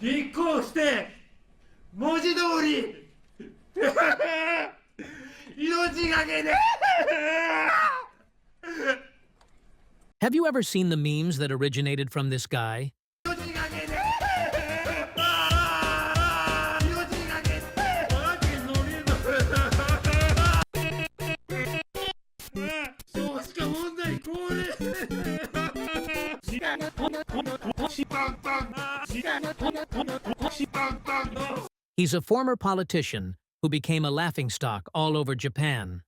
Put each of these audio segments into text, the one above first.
立候補して文字通り命がけで Have you ever seen the memes that originated from this guy? 命がけで命がけでわけのりの少子化問題これ He's a former politician who became a laughingstock all over Japan.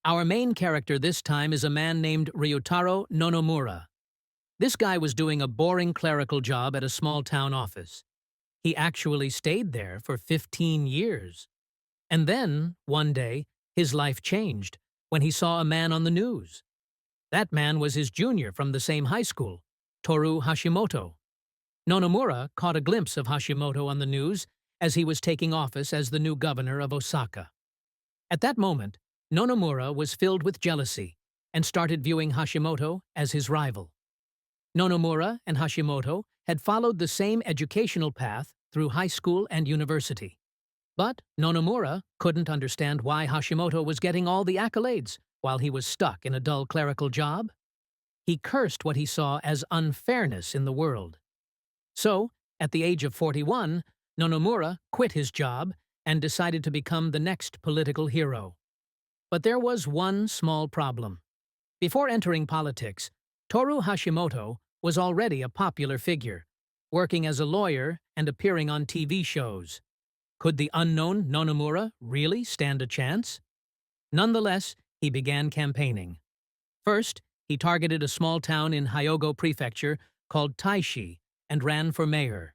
Our main character this time is a man named Ryutaro Nonomura. This guy was doing a boring clerical job at a small town office. He actually stayed there for 15 years. And then, one day, his life changed when he saw a man on the news. That man was his junior from the same high school, Toru Hashimoto. Nonomura caught a glimpse of Hashimoto on the news as he was taking office as the new governor of Osaka. At that moment, Nonomura was filled with jealousy and started viewing Hashimoto as his rival. Nonomura and Hashimoto had followed the same educational path through high school and university. But Nonomura couldn't understand why Hashimoto was getting all the accolades while he was stuck in a dull clerical job. He cursed what he saw as unfairness in the world. So, at the age of 41, Nonomura quit his job and decided to become the next political hero. But there was one small problem. Before entering politics, Toru Hashimoto was already a popular figure, working as a lawyer and appearing on TV shows. Could the unknown Nonomura really stand a chance? Nonetheless, he began campaigning. First, he targeted a small town in Hyogo Prefecture called Taishi and ran for mayor.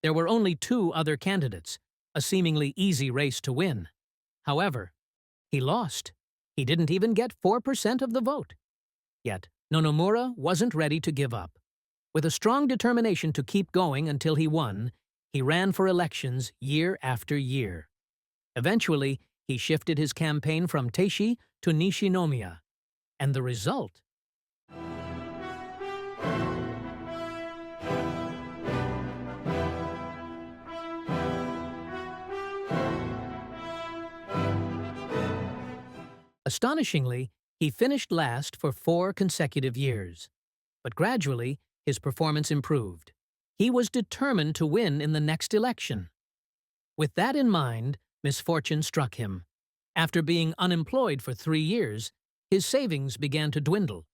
There were only 2 other candidates, a seemingly easy race to win. However, he lost. He didn't even get 4% of the vote. Yet, Nonomura wasn't ready to give up. With a strong determination to keep going until he won, he ran for elections year after year. Eventually, he shifted his campaign from Taishi to Nishinomiya. And the result? Astonishingly, he finished last for 4 consecutive years. But gradually, his performance improved. He was determined to win in the next election. With that in mind, misfortune struck him. After being unemployed for 3 years, his savings began to dwindle.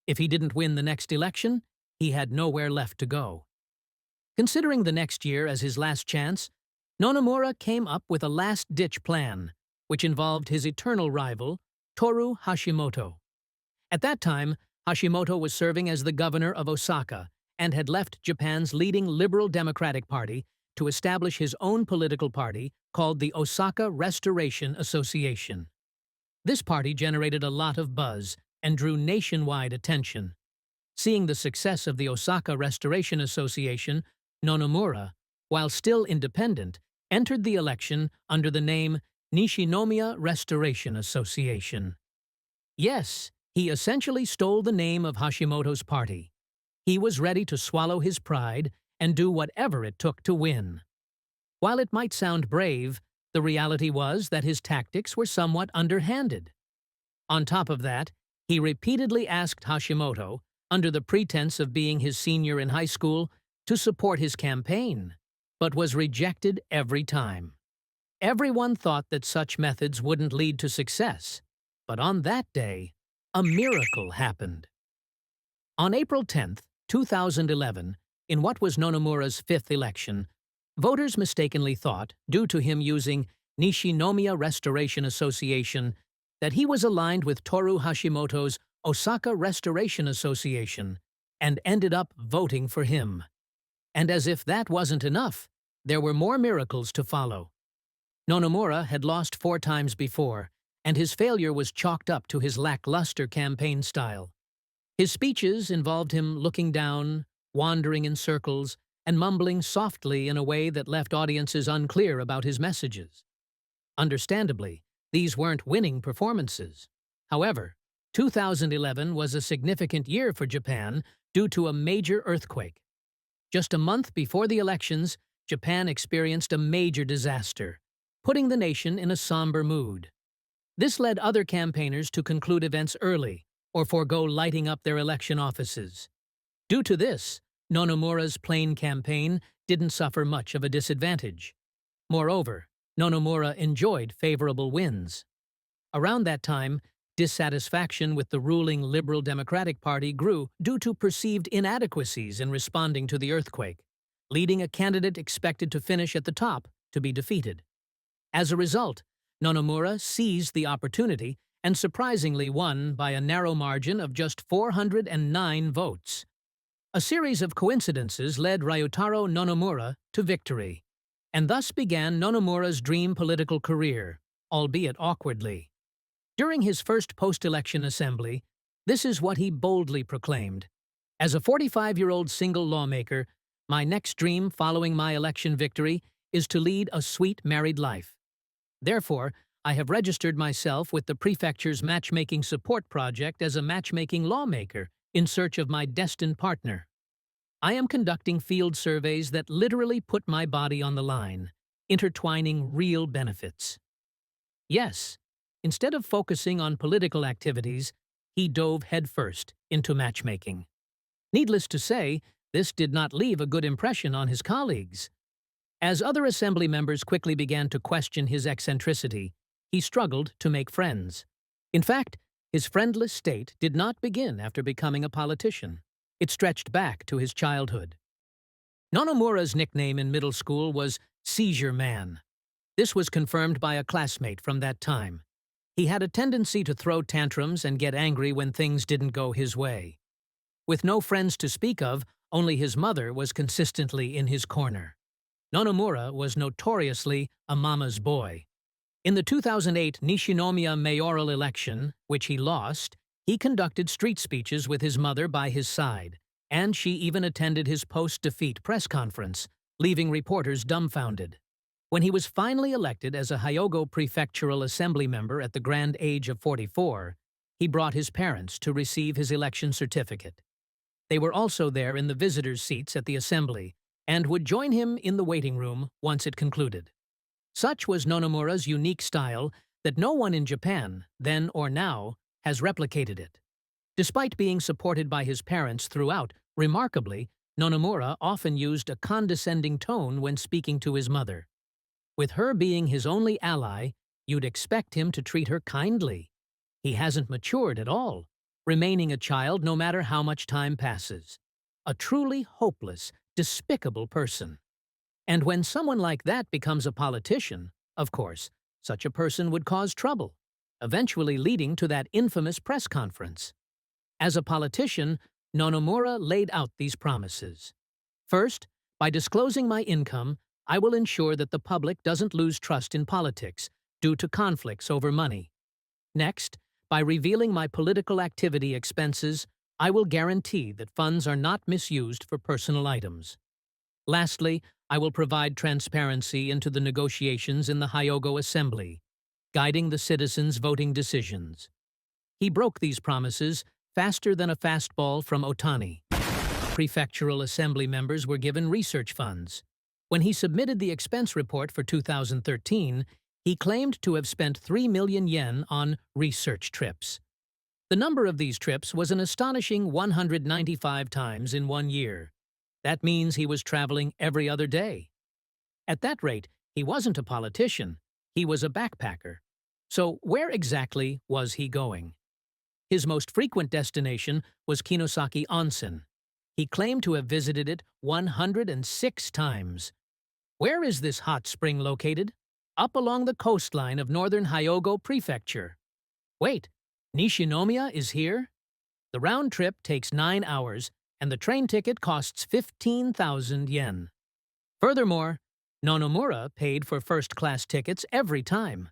If he didn't win the next election, he had nowhere left to go. Considering the next year as his last chance, Nonomura came up with a last-ditch plan, which involved his eternal rival, Toru Hashimoto. At that time, Hashimoto was serving as the governor of Osaka and had left Japan's leading Liberal Democratic Party to establish his own political party called the Osaka Restoration Association. This party generated a lot of buzz and drew nationwide attention. Seeing the success of the Osaka Restoration Association, Nonomura, while still independent, entered the election under the name Nishinomiya Restoration Association. Yes, he essentially stole the name of Hashimoto's party. He was ready to swallow his pride and do whatever it took to win. While it might sound brave, the reality was that his tactics were somewhat underhanded. On top of that, he repeatedly asked Hashimoto, under the pretense of being his senior in high school, to support his campaign, but was rejected every time. Everyone thought that such methods wouldn't lead to success, but on that day, a miracle happened. On April 10, 2011, in what was Nonomura's 5th election, voters mistakenly thought, due to him using Nishinomiya Restoration Association, that he was aligned with Toru Hashimoto's Osaka Restoration Association, and ended up voting for him. And as if that wasn't enough, there were more miracles to follow. Nonomura had lost 4 times before, and his failure was chalked up to his lackluster campaign style. His speeches involved him looking down, wandering in circles, and mumbling softly in a way that left audiences unclear about his messages. Understandably, these weren't winning performances. However, 2011 was a significant year for Japan due to a major earthquake. Just a month before the elections, Japan experienced a major disaster, putting the nation in a somber mood. This led other campaigners to conclude events early or forego lighting up their election offices. Due to this, Nonomura's plain campaign didn't suffer much of a disadvantage. Moreover, Nonomura enjoyed favorable wins. Around that time, dissatisfaction with the ruling Liberal Democratic Party grew due to perceived inadequacies in responding to the earthquake, leading a candidate expected to finish at the top to be defeated. As a result, Nonomura seized the opportunity and surprisingly won by a narrow margin of just 409 votes. A series of coincidences led Ryutaro Nonomura to victory, and thus began Nonomura's dream political career, albeit awkwardly. During his first post-election assembly, this is what he boldly proclaimed. As a 45-year-old single lawmaker, my next dream following my election victory is to lead a sweet married life. Therefore, I have registered myself with the prefecture's matchmaking support project as a matchmaking lawmaker in search of my destined partner. I am conducting field surveys that literally put my body on the line, intertwining real benefits. Yes, instead of focusing on political activities, he dove headfirst into matchmaking. Needless to say, this did not leave a good impression on his colleagues. As other assembly members quickly began to question his eccentricity, he struggled to make friends. In fact, his friendless state did not begin after becoming a politician. It stretched back to his childhood. Nonomura's nickname in middle school was Seizure Man. This was confirmed by a classmate from that time. He had a tendency to throw tantrums and get angry when things didn't go his way. With no friends to speak of, only his mother was consistently in his corner. Nonomura was notoriously a mama's boy. In the 2008 Nishinomiya mayoral election, which he lost, he conducted street speeches with his mother by his side, and she even attended his post-defeat press conference, leaving reporters dumbfounded. When he was finally elected as a Hyogo prefectural assembly member at the grand age of 44, he brought his parents to receive his election certificate. They were also there in the visitors' seats at the assembly, and would join him in the waiting room once it concluded. Such was Nonomura's unique style that no one in Japan, then or now, has replicated it. Despite being supported by his parents throughout, remarkably, Nonomura often used a condescending tone when speaking to his mother. With her being his only ally, you'd expect him to treat her kindly. He hasn't matured at all, remaining a child no matter how much time passes. A truly hopeless, despicable person. And when someone like that becomes a politician, of course, such a person would cause trouble, eventually leading to that infamous press conference. As a politician, Nonomura laid out these promises. First, by disclosing my income, I will ensure that the public doesn't lose trust in politics due to conflicts over money. Next, by revealing my political activity expenses, I will guarantee that funds are not misused for personal items. Lastly, I will provide transparency into the negotiations in the Hyogo Assembly, guiding the citizens' voting decisions. He broke these promises faster than a fastball from Otani. Prefectural assembly members were given research funds. When he submitted the expense report for 2013, he claimed to have spent 3 million yen on research trips. The number of these trips was an astonishing 195 times in 1 year. That means he was traveling every other day. At that rate, he wasn't a politician, he was a backpacker. So where exactly was he going? His most frequent destination was Kinosaki Onsen. He claimed to have visited it 106 times. Where is this hot spring located? Up along the coastline of northern Hyogo Prefecture. Wait, Nishinomiya is here? The round trip takes 9 hours, and the train ticket costs 15,000 yen. Furthermore, Nonomura paid for first-class tickets every time.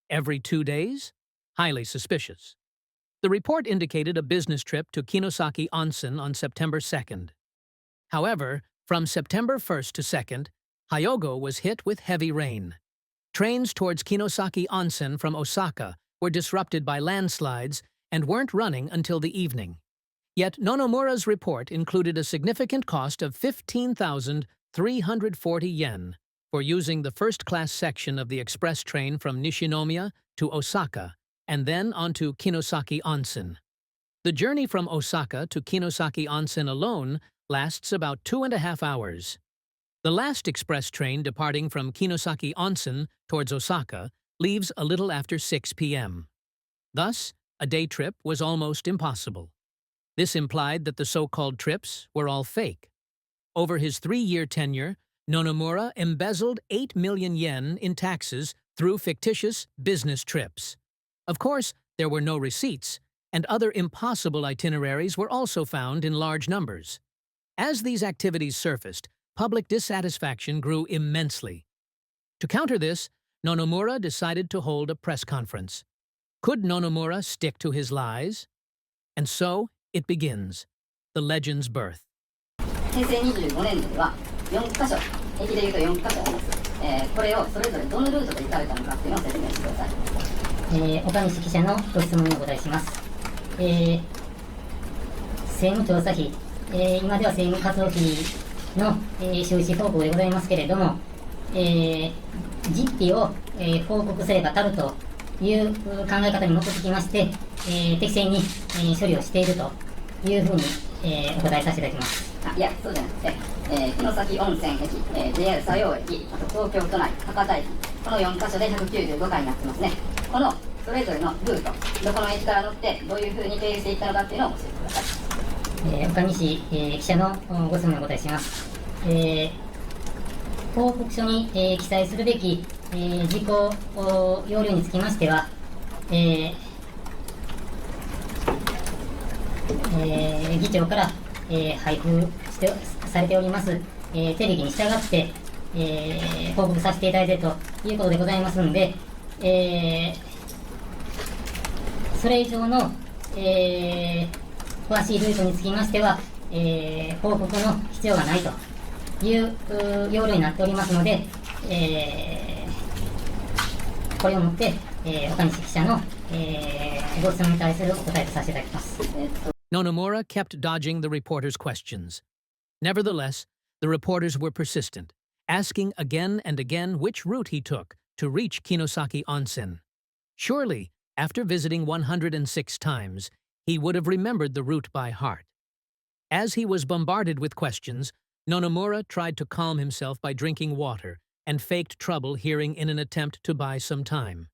Every 2 days? Highly suspicious. The report indicated a business trip to Kinosaki Onsen on September 2nd. However, from September 1st to 2nd, Hyogo was hit with heavy rain. Trains towards Kinosaki Onsen from Osaka were disrupted by landslides and weren't running until the evening. Yet Nonomura's report included a significant cost of 15,000 340 yen for using the first-class section of the express train from Nishinomiya to Osaka and then onto Kinosaki Onsen. The journey from Osaka to Kinosaki Onsen alone lasts about 2.5 hours. The last express train departing from Kinosaki Onsen towards Osaka leaves a little after 6 p.m. Thus, a day trip was almost impossible. This implied that the so-called trips were all fake. Over his 3-year tenure, Nonomura embezzled 8 million yen in taxes through fictitious business trips. Of course, there were no receipts, and other impossible itineraries were also found in large numbers. As these activities surfaced, public dissatisfaction grew immensely. To counter this, Nonomura decided to hold a press conference. Could Nonomura stick to his lies? And so, it begins. The legend's birth. 平成25年度では4カ所、駅でいうと4カ所あります。これをそれぞれどのルートで行かれたのかっていうのを説明してください。岡西記者のご質問にお答えします。政務調査費、今では政務活動費の、収支報告でございますけれども、実費を、報告すればたるという考え方に基づきまして、適正に、処理をしているというふうに、お答えさせていただきます。いや、そうじゃなくて、城崎温泉駅、JR 佐用駅、あと東京都内、博多駅、この4カ所で195回になってますね。このそれぞれのルート、どこの駅から乗ってどういうふうに経由していったのかっていうのを教えてください。岡西、記者のご質問にお答えします。報告書に、記載するべき、事項要領につきましては、議長から、配布されております、手引きに従って、報告させていただいているということでございますので、それ以上の、詳しいルートにつきましては、報告の必要がないという要領になっておりますので、これをもって、岡西記者の、ご質問に対するお答えとさせていただきます。Nonomura kept dodging the reporters' questions. Nevertheless, the reporters were persistent, asking again and again which route he took to reach Kinosaki Onsen. Surely, after visiting 106 times, he would have remembered the route by heart. As he was bombarded with questions, Nonomura tried to calm himself by drinking water and faked trouble hearing in an attempt to buy some time.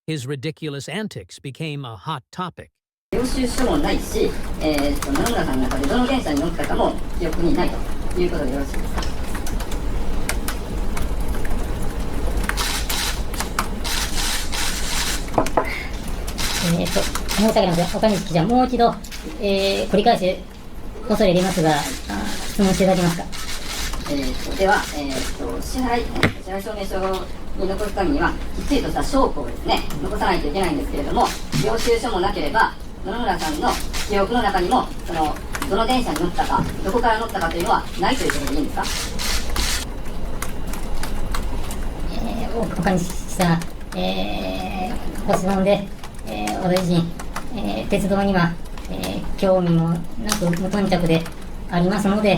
His ridiculous antics became a hot topic. 領収書もないし、野々村さんの中でどの電車に乗ったかも記憶にないということでよろしいですか。申し訳ありません。岡西記者、もう一度、繰り返し恐れ入りますが、質問していただけますか。では、支払証明書に残すためにはきっちりとした証拠をですね残さないといけないんですけれども、領収書もなければ野々村さんの記憶の中にもどの電車に乗ったか、どこから乗ったかというのはないということでいいんですか。岡西さん、ご質問で、私自身、鉄道には、興味もなく無頓着でありますので、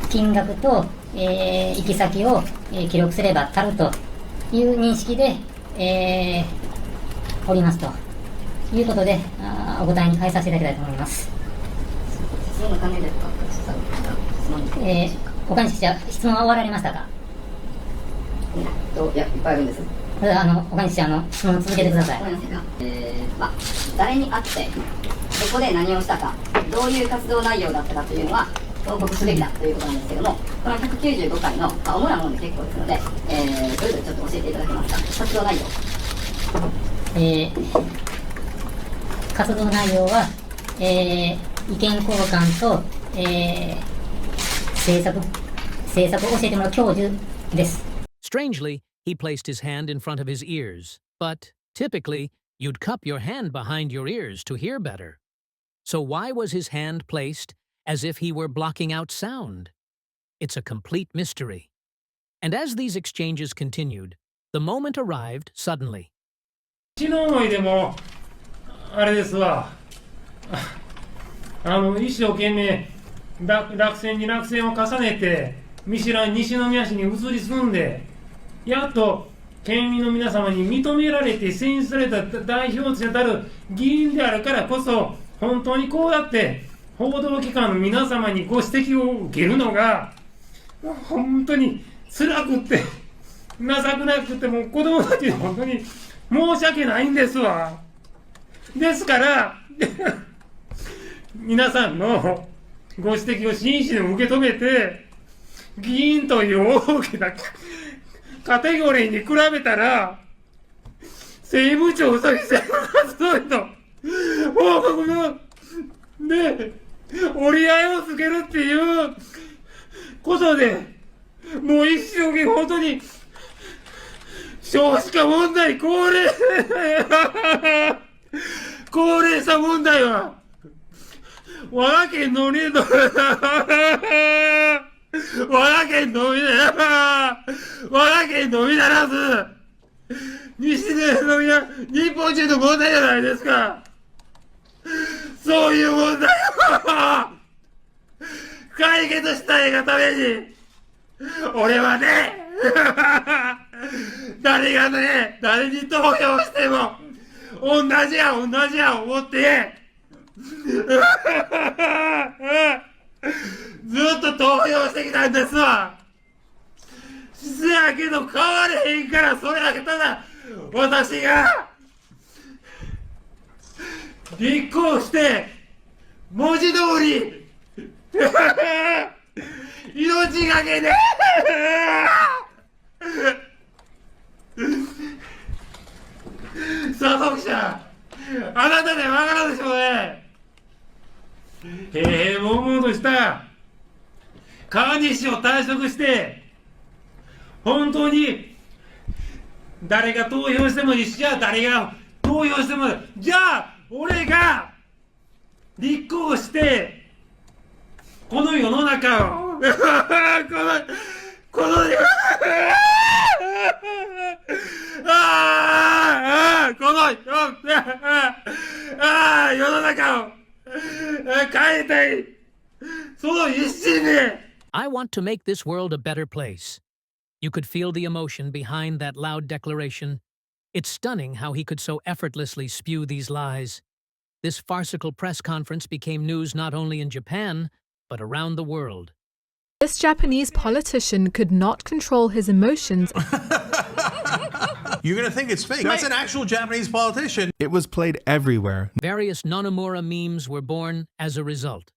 金額と、行き先を、記録すれば足るという認識で、おりますということでお答えに変えさせていただきたいと思います。岡西記者、質問は終わられましたか。いや、いっぱいあるんです。岡西記者、質問を続けてください。誰に会ってどこで何をしたか、どういう活動内容だったかというのは報告すべきだということなんですけども、この195回の、主なもので結構ですので、それぞれちょっと教えていただけますか。活動内容、活動内容は、意見交換と、政策を教えてもらう教授です。Strangely, he placed his hand in front of his ears, but typically, you'd cup your hand behind your ears to hear better. So why was his hand placed as if he were blocking out sound? It's a complete mystery. And as these exchanges continued, the moment arrived suddenly. うちの思いでもあれですわ。一生懸命落選に落選を重ねて、見知らん西宮市に移り住んで、やっと県民の皆様に認められて選出された代表者たる議員であるからこそ、本当にこうやって報道機関の皆様にご指摘を受けるのが、本当に辛くって、情くなくて、もう子供たちに本当に申し訳ないんですわ。ですから、皆さんのご指摘を真摯に受け止めて、議員という大きなカテゴリーに比べたら、政務調査費生活総理と報告ので折り合いをつけるっていうことで、もう一生懸命本当に少子化問題、高齢者問題は我が県のみならず西宮、日本中の問題じゃないですか。そういう問題を解決したいがために、俺はね、誰に投票しても同じや思ってずっと投票してきたんですわ。せやけど変われへんから、それだけただ私が立候補して文字通り命がけで佐藤記者、あなたでわかるでしょうね。悶々とした川西を退職して、本当に誰が投票してもいいし、じゃあ誰が投票してもいい、じゃあ俺が立候補してこの世の中をこの世の中を変えたい、その一心で。 I want to make this world a better place. You could feel the emotion behind that loud declaration. It's stunning how he could so effortlessly spew these lies. This farcical press conference became news not only in Japan, but around the world. This Japanese politician could not control his emotions. You're going to think it's fake. That's an actual Japanese politician. It was played everywhere. Various Nonomura memes were born as a result.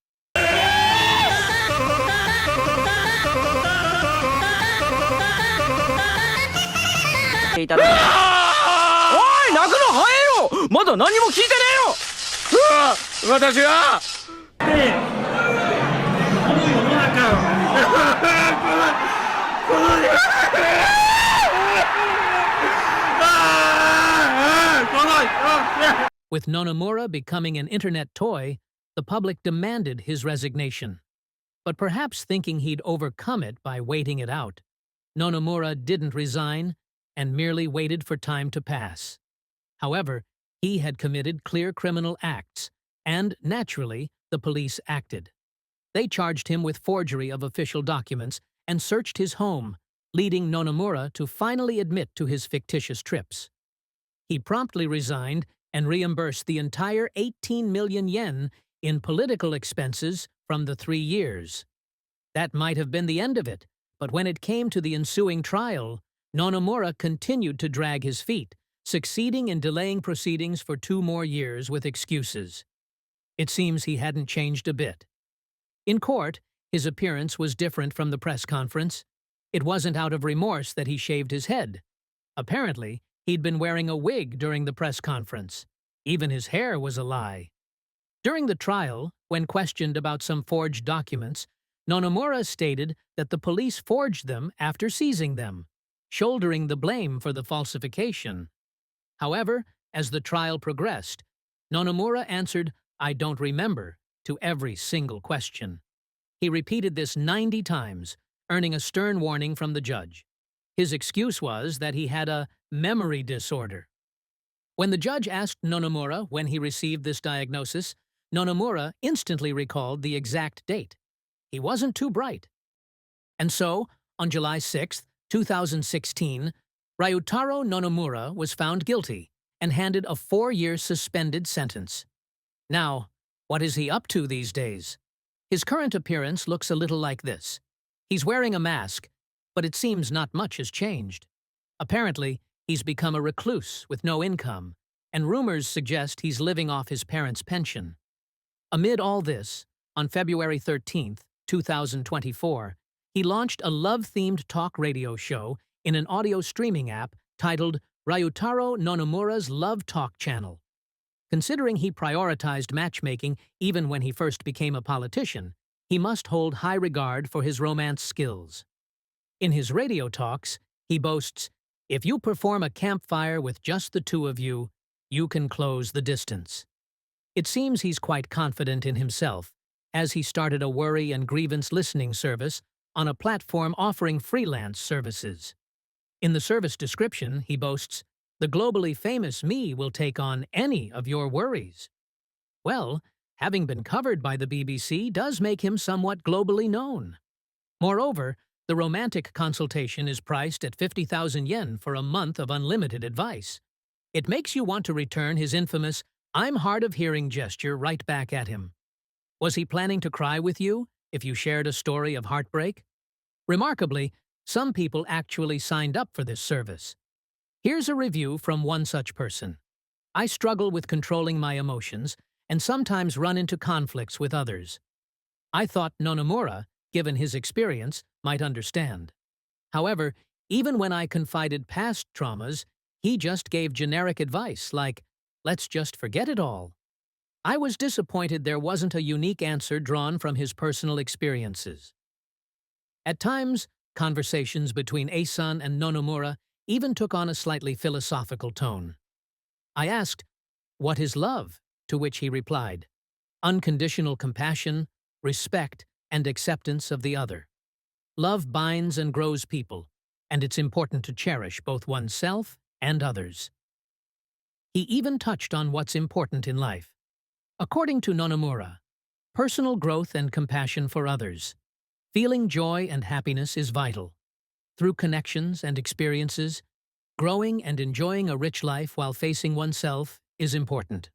With Nonomura becoming an internet toy, the public demanded his resignation. But perhaps thinking he'd overcome it by waiting it out, Nonomura didn't resign and merely waited for time to pass. However, he had committed clear criminal acts, and naturally, the police acted. They charged him with forgery of official documents and searched his home, leading Nonomura to finally admit to his fictitious trips. He promptly resigned and reimbursed the entire 18 million yen in political expenses from the 3 years. That might have been the end of it, but when it came to the ensuing trial, Nonomura continued to drag his feet, succeeding in delaying proceedings for 2 more years with excuses. It seems he hadn't changed a bit. In court, his appearance was different from the press conference. It wasn't out of remorse that he shaved his head. Apparently, he'd been wearing a wig during the press conference. Even his hair was a lie. During the trial, when questioned about some forged documents, Nonomura stated that the police forged them after seizing them, shouldering the blame for the falsification. However, as the trial progressed, Nonomura answered, "I don't remember," to every single question. He repeated this 90 times, earning a stern warning from the judge. His excuse was that he had a memory disorder. When the judge asked Nonomura when he received this diagnosis, Nonomura instantly recalled the exact date. he wasn't too bright. And so, on July 6, 2016, Ryutaro Nonomura was found guilty and handed a 4-year suspended sentence. Now, what is he up to these days? His current appearance looks a little like this. He's wearing a mask, but it seems not much has changed. Apparently, he's become a recluse with no income, and rumors suggest he's living off his parents' pension. Amid all this, on February 13, 2024, he launched a love-themed talk radio show in an audio streaming app titled Ryutaro Nonomura's Love Talk Channel. Considering he prioritized matchmaking even when he first became a politician, he must hold high regard for his romance skills. In his radio talks, he boasts, "If you perform a campfire with just the two of you, you can close the distance." It seems he's quite confident in himself, as he started a worry and grievance listening service on a platform offering freelance services. In the service description, he boasts, "The globally famous me will take on any of your worries." Well, having been covered by the BBC does make him somewhat globally known. Moreover, the romantic consultation is priced at 50,000 yen for a month of unlimited advice. It makes you want to return his infamous "I'm hard of hearing" gesture right back at him. Was he planning to cry with you if you shared a story of heartbreak? Remarkably, some people actually signed up for this service. Here's a review from one such person. "I struggle with controlling my emotions and sometimes run into conflicts with others. I thought Nonomura, given his experience, might understand. However, even when I confided past traumas, he just gave generic advice like, 'Let's just forget it all.' I was disappointed there wasn't a unique answer drawn from his personal experiences." At times, conversations between Asan and Nonomura even took on a slightly philosophical tone. I asked, "What is love?" to which he replied, "Unconditional compassion, respect, and acceptance of the other. Love binds and grows people, and it's important to cherish both oneself and others." He even touched on what's important in life. According to Nonomura, personal growth and compassion for others. Feeling joy and happiness is vital. Through connections and experiences, growing and enjoying a rich life while facing oneself is important.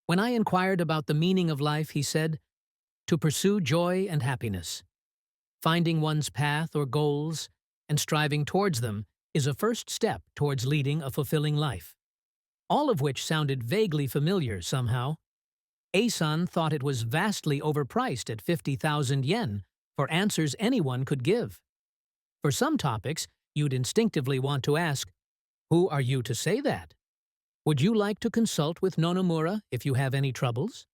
When I inquired about the meaning of life, he said, "To pursue joy and happiness. Finding one's path or goals and striving towards them is a first step towards leading a fulfilling life." All of which sounded vaguely familiar somehow. Asan thought it was vastly overpriced at 50,000 yen for answers anyone could give. For some topics, you'd instinctively want to ask, "Who are you to say that?" Would you like to consult with Nonomura if you have any troubles?